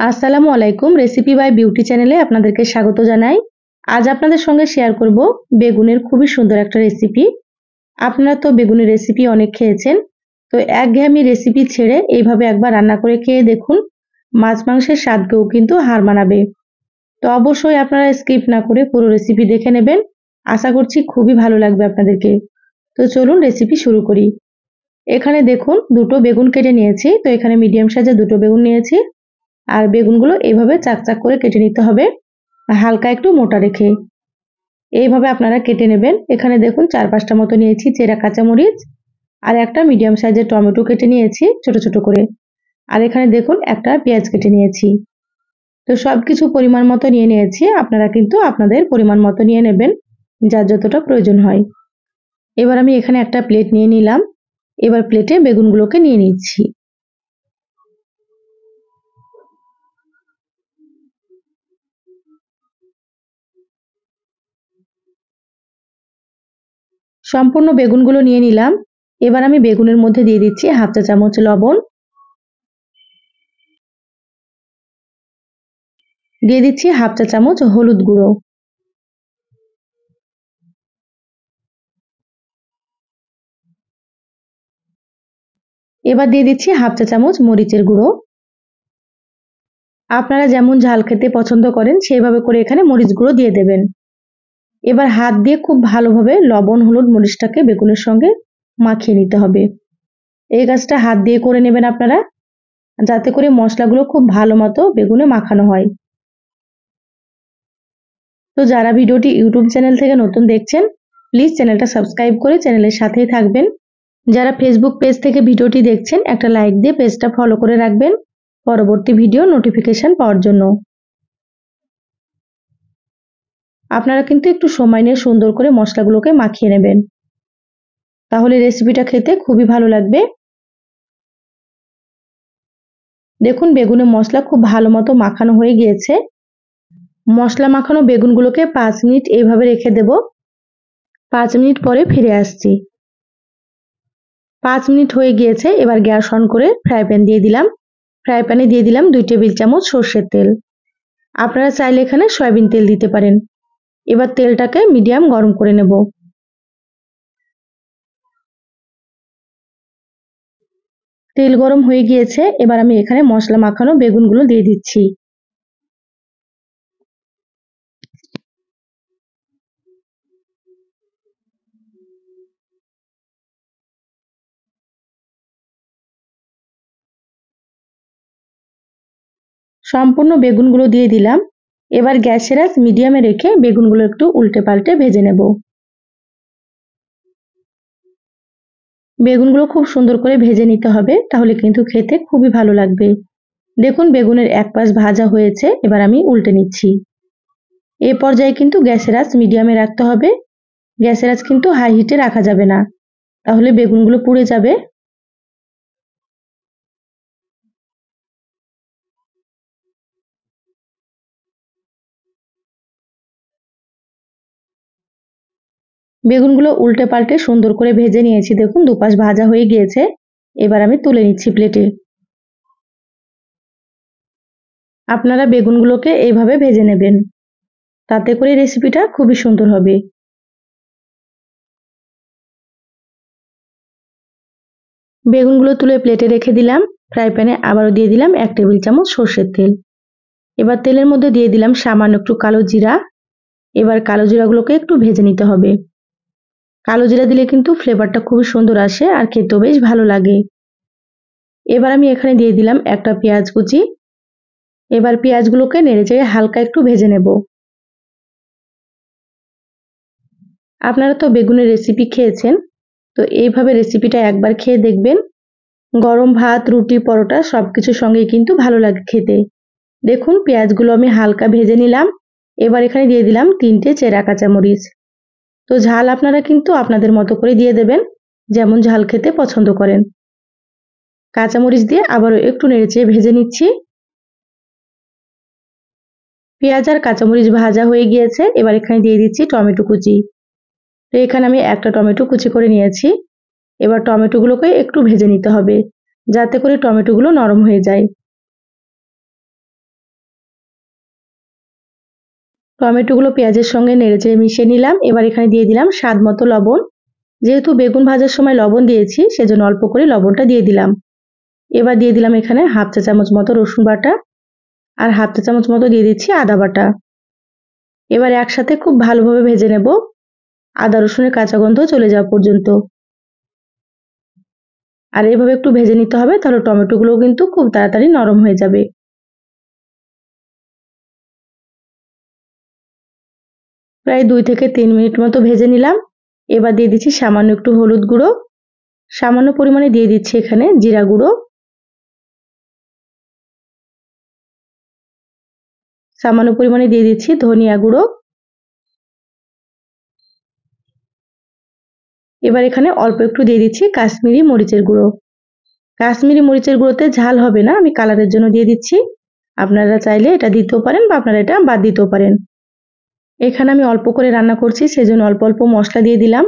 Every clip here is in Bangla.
আসসালামু আলাইকুম। রেসিপি বাই বিউটি চ্যানেলে আপনাদেরকে স্বাগত জানাই। আজ আপনাদের সঙ্গে শেয়ার করব বেগুনের খুবই সুন্দর একটা রেসিপি। আপনারা তো বেগুনের রেসিপি অনেক খেয়েছেন, তো একঘেয়েমি রেসিপি ছেড়ে এইভাবে একবার রান্না করে খেয়ে দেখুন, মাছ মাংসের স্বাদকেও কিন্তু হার মানাবে। তো অবশ্যই আপনারা স্কিপ না করে পুরো রেসিপি দেখে নেবেন। আশা করছি খুবই ভালো লাগবে আপনাদেরকে। তো চলুন রেসিপি শুরু করি। এখানে দেখুন দুটো বেগুন কেটে নিয়েছি। তো এখানে মিডিয়াম সাইজের দুটো বেগুন নিয়েছি। আর বেগুনগুলো এইভাবে চাক চাক করে কেটে নিতে হবে, হালকা একটু মোটা রেখে। এইভাবে আপনারা কেটে নেবেন। এখানে দেখুন 4-5টা মতো নিয়েছি চেরা কাঁচামরিচ, আর একটা মিডিয়াম সাইজের টমেটো কেটে নিয়েছি ছোট ছোট করে। আর এখানে দেখুন একটা পেঁয়াজ কেটে নিয়েছি। তো সবকিছু পরিমাণ মতো নিয়ে নিয়েছি, আপনারা কিন্তু আপনাদের পরিমাণ মতো নিয়ে নেবেন, যার যতটা প্রয়োজন হয়। এবার আমি এখানে একটা প্লেট নিয়ে নিলাম। এবার প্লেটে বেগুনগুলোকে নিয়ে নিচ্ছি। সম্পূর্ণ বেগুনগুলো নিয়ে নিলাম। এবার আমি বেগুনের মধ্যে দিয়ে দিচ্ছি 1/2 চা চামচ লবণ, দিয়ে দিচ্ছি 1/2 চা চামচ হলুদ গুঁড়ো, এবার দিয়ে দিচ্ছি 1/2 চা চামচ মরিচের গুঁড়ো। আপনারা যেমন ঝাল খেতে পছন্দ করেন সেইভাবে করে এখানে মরিচ গুঁড়ো দিয়ে দেবেন। এবার হাত দিয়ে খুব ভালোভাবে লবণ হলুদ মরিচটাকে বেগুনের সঙ্গে মাখিয়ে নিতে হবে। এই কাজটা হাত দিয়ে করে নেবেন আপনারা, যাতে করে মশলাগুলো খুব ভালো মতো বেগুনে মাখানো হয়। তো যারা ভিডিওটি ইউটিউব চ্যানেল থেকে নতুন দেখছেন, প্লিজ চ্যানেলটা সাবস্ক্রাইব করে চ্যানেলের সাথেই থাকবেন। যারা ফেসবুক পেজ থেকে ভিডিওটি দেখছেন, একটা লাইক দিয়ে পেজটা ফলো করে রাখবেন পরবর্তী ভিডিও নোটিফিকেশন পাওয়ার জন্য। আপনারা কিন্তু একটু সময় নিয়ে সুন্দর করে মশলাগুলোকে মাখিয়ে নেবেন, তাহলে রেসিপিটা খেতে খুবই ভালো লাগবে। দেখুন বেগুনে মশলা খুব ভালো মতো মাখানো হয়ে গিয়েছে। মশলা মাখানো বেগুনগুলোকে 5 মিনিট এইভাবে রেখে দেব। 5 মিনিট পরে ফিরে আসছি। 5 মিনিট হয়ে গিয়েছে। এবার গ্যাস অন করে ফ্রাই প্যান দিয়ে দিলাম। ফ্রাই প্যানে দিয়ে দিলাম 2 টেবিল চামচ সর্ষের তেল। আপনারা চাইলে এখানে সয়াবিন তেল দিতে পারেন। এবার তেলটাকে মিডিয়াম গরম করে নেব। তেল গরম হয়ে গিয়েছে। এবার আমি এখানে মশলা মাখানো বেগুনগুলো দিয়ে দিচ্ছি। সম্পূর্ণ বেগুনগুলো দিয়ে দিলাম। এবার গ্যাসের আঁচ মিডিয়ামে রেখে বেগুনগুলো একটু উল্টে পাল্টে ভেজে নেব। বেগুনগুলো খুব সুন্দর করে ভেজে নিতে হবে, তাহলে কিন্তু খেতে খুবই ভালো লাগবে। দেখুন বেগুনের এক পাশ ভাজা হয়েছে। এবার আমি উল্টে নিচ্ছি। এ পর্যায়ে কিন্তু গ্যাসের আঁচ মিডিয়ামে রাখতে হবে। গ্যাসের আঁচ কিন্তু হাই হিটে রাখা যাবে না, তাহলে বেগুনগুলো পুড়ে যাবে। বেগুনগুলো উল্টে পাল্টে সুন্দর করে ভেজে নিয়েছি। দেখুন দুপাশ ভাজা হয়ে গিয়েছে। এবার আমি তুলে নিচ্ছি প্লেটে। আপনারা বেগুনগুলোকে এইভাবে ভেজে নেবেন, তাতে করে রেসিপিটা খুবই সুন্দর হবে। বেগুনগুলো তুলে প্লেটে রেখে দিলাম। ফ্রাই প্যানে আবারও দিয়ে দিলাম 1 টেবিল চামচ সর্ষের তেল। এবার তেলের মধ্যে দিয়ে দিলাম সামান্য একটু কালো জিরা। এবার কালো জিরাগুলোকে একটু ভেজে নিতে হবে। কালো জিরা দিলে কিন্তু ফ্লেভারটা খুবই সুন্দর আসে আর খেতেও বেশ ভালো লাগে। এবার আমি এখানে দিয়ে দিলাম একটা পেঁয়াজ কুচি। এবার পেঁয়াজগুলোকে নেড়েচেড়ে হালকা একটু ভেজে নেব। আপনারা তো বেগুনের রেসিপি খেয়েছেন, তো এইভাবে রেসিপিটা একবার খেয়ে দেখবেন। গরম ভাত রুটি পরোটা সবকিছুর সঙ্গেই কিন্তু ভালো লাগে খেতে। দেখুন পেঁয়াজগুলো আমি হালকা ভেজে নিলাম। এবার এখানে দিয়ে দিলাম 3টে চেরা কাঁচামরিচ। তো ঝাল আপনারা কিন্তু আপনাদের মতো করে দিয়ে দেবেন, যেমন ঝাল খেতে পছন্দ করেন। কাঁচামরিচ দিয়ে আবারও একটু নেড়েচেড়ে ভেজে নিচ্ছি। পেঁয়াজ আর কাঁচামরিচ ভাজা হয়ে গিয়েছে। এবার এখানে দিয়ে দিচ্ছি টমেটো কুচি। তো এখানে আমি একটা টমেটো কুচি করে নিয়েছি। এবার টমেটোগুলোকে একটু ভেজে নিতে হবে, যাতে করে টমেটোগুলো নরম হয়ে যায়। টমেটোগুলো পেঁয়াজের সঙ্গে নেড়েচেড়ে মিশিয়ে নিলাম। এবার এখানে দিয়ে দিলাম স্বাদ মতো লবণ। যেহেতু বেগুন ভাজার সময় লবণ দিয়েছি সেজন্য অল্প করে লবণটা দিয়ে দিলাম। এবার দিয়ে দিলাম এখানে হাফ চা চামচ মতো রসুন বাটা আর হাফ চা চামচ মতো দিয়ে দিচ্ছি আদা বাটা। এবার একসাথে খুব ভালোভাবে ভেজে নেব আদা রসুনের কাঁচা গন্ধ চলে যাওয়া পর্যন্ত। আর এভাবে একটু ভেজে নিতে হবে, তাহলে টমেটোগুলো কিন্তু খুব তাড়াতাড়ি নরম হয়ে যাবে। প্রায় 2 থেকে 3 মিনিট মতো ভেজে নিলাম। এবার দিয়ে দিচ্ছি সামান্য একটু হলুদ গুঁড়ো, সামান্য পরিমাণে দিয়ে দিচ্ছি এখানে জিরা গুঁড়ো, সামান্য পরিমাণে দিয়ে দিচ্ছি ধনিয়া গুঁড়ো। এবার এখানে অল্প একটু দিয়ে দিচ্ছি কাশ্মীরি মরিচের গুঁড়ো। কাশ্মীরি মরিচের গুঁড়োতে ঝাল হবে না, আমি কালারের জন্য দিয়ে দিচ্ছি। আপনারা চাইলে এটা দিতেও পারেন বা আপনারা এটা বাদ দিতেও পারেন। এখানে আমি অল্প করে রান্না করছি সেজন্য অল্প অল্প মশলা দিয়ে দিলাম।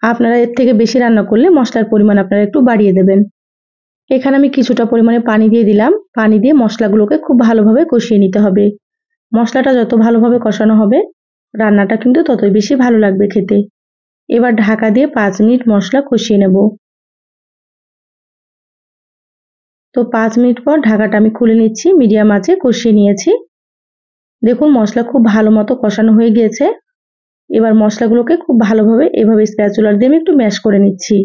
আপনারা এর থেকে বেশি রান্না করলে মশলার পরিমাণ আপনারা একটু বাড়িয়ে দেবেন। এখানে আমি কিছুটা পরিমাণে পানি দিয়ে দিলাম। পানি দিয়ে মশলাগুলোকে খুব ভালোভাবে কষিয়ে নিতে হবে। মশলাটা যত ভালোভাবে কষানো হবে রান্নাটা কিন্তু ততই বেশি ভালো লাগবে খেতে। এবার ঢাকা দিয়ে 5 মিনিট মশলা কষিয়ে নেব। তো 5 মিনিট পর ঢাকাটা আমি খুলে নিচ্ছি, মিডিয়াম আঁচে কষিয়ে নিয়েছি। দেখুন মশলা খুব ভালো মতো কষানো হয়ে গিয়েছে। এবার মশলাগুলোকে খুব ভালোভাবে এভাবে স্প্যাচুলার দিয়ে আমি একটু ম্যাশ করে নিচ্ছি।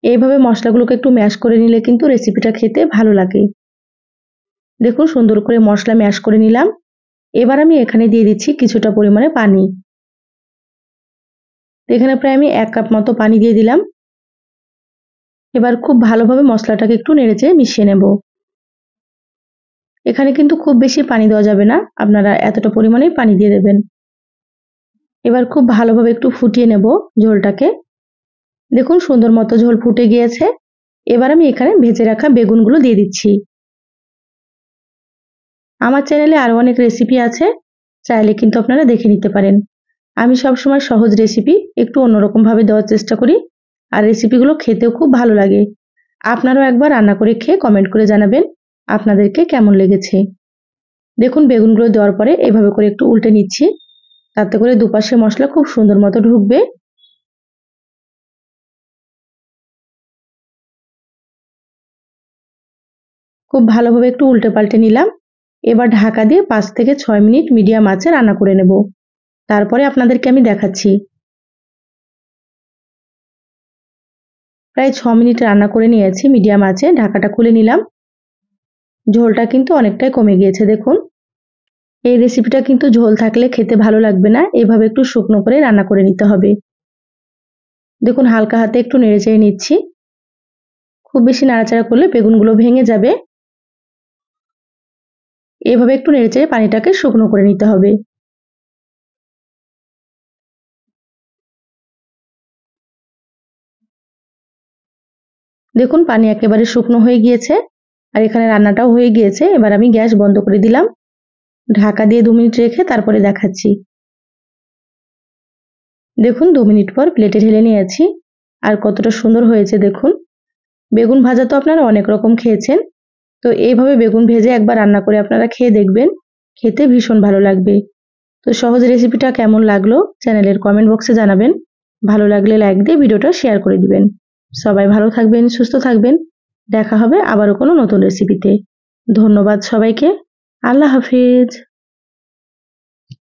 এইভাবে মশলাগুলোকে একটু ম্যাশ করে নিলে কিন্তু রেসিপিটা খেতে ভালো লাগে। দেখুন সুন্দর করে মশলা ম্যাশ করে নিলাম। এবার আমি এখানে দিয়ে দিচ্ছি কিছুটা পরিমাণে পানি। এখানে প্রায় আমি 1 কাপ মতো পানি দিয়ে দিলাম। এবার খুব ভালোভাবে মশলাটাকে একটু নেড়েচেড়ে মিশিয়ে নেব। এখানে কিন্তু খুব বেশি পানি দেওয়া যাবে না, আপনারা এতটা পরিমাণেই পানি দিয়ে দেবেন। এবার খুব ভালোভাবে একটু ফুটিয়ে নেব ঝোলটাকে। দেখুন সুন্দর মতো ঝোল ফুটে গিয়েছে। এবার আমি এখানে ভেজে রাখা বেগুনগুলো দিয়ে দিচ্ছি। আমার চ্যানেলে আরও অনেক রেসিপি আছে, চাইলে কিন্তু আপনারা দেখে নিতে পারেন। আমি সবসময় সহজ রেসিপি একটু অন্যরকমভাবে দেওয়ার চেষ্টা করি, আর রেসিপিগুলো খেতেও খুব ভালো লাগে। আপনারাও একবার রান্না করে খেয়ে কমেন্ট করে জানাবেন আপনাদেরকে কেমন লেগেছে। দেখুন বেগুনগুলো দেওয়ার পরে এভাবে করে একটু উল্টে নিচ্ছি, তাতে করে দুপাশে মশলা খুব সুন্দর মতো ঢুকবে। খুব ভালোভাবে একটু উল্টে পাল্টে নিলাম। এবার ঢাকা দিয়ে 5 থেকে 6 মিনিট মিডিয়াম আঁচে রান্না করে নেব। তারপরে আপনাদেরকে আমি দেখাচ্ছি। প্রায় 6 মিনিট রান্না করে নিয়েছি মিডিয়াম আঁচে, ঢাকাটা খুলে নিলাম। ঝোলটা কিন্তু অনেকটাই কমে গিয়েছে দেখুন। এই রেসিপিটা কিন্তু ঝোল থাকলে খেতে ভালো লাগবে না, এভাবে একটু শুকনো করে রান্না করে নিতে হবে। দেখুন হালকা হাতে একটু নেড়েচেড়ে নিচ্ছি। খুব বেশি নাড়াচাড়া করলে বেগুনগুলো ভেঙে যাবে। এভাবে একটু নেড়েচেড়ে পানিটাকে শুকনো করে নিতে হবে। দেখুন পানি একেবারে শুকনো হয়ে গিয়েছে আর এখানে রান্নাটাও হয়ে গিয়েছে। এবার আমি গ্যাস বন্ধ করে দিলাম। ঢাকা দিয়ে 2 মিনিট রেখে তারপরে দেখাচ্ছি। দেখুন 2 মিনিট পর প্লেটে ঢেলে নিয়েছি। আর কতটা সুন্দর হয়েছে দেখুন। বেগুন ভাজা তো আপনারা অনেক রকম খেয়েছেন, তো এইভাবে বেগুন ভেজে একবার রান্না করে আপনারা খেয়ে দেখবেন, খেতে ভীষণ ভালো লাগবে। তো সহজ রেসিপিটা কেমন লাগলো চ্যানেলের কমেন্ট বক্সে জানাবেন। ভালো লাগলে লাইক দিয়ে ভিডিওটা শেয়ার করে দিবেন। সবাই ভালো থাকবেন, সুস্থ থাকবেন। দেখা হবে আবারও কোনো নতুন রেসিপিতে। ধন্যবাদ সবাইকে। আল্লাহ হাফিজ।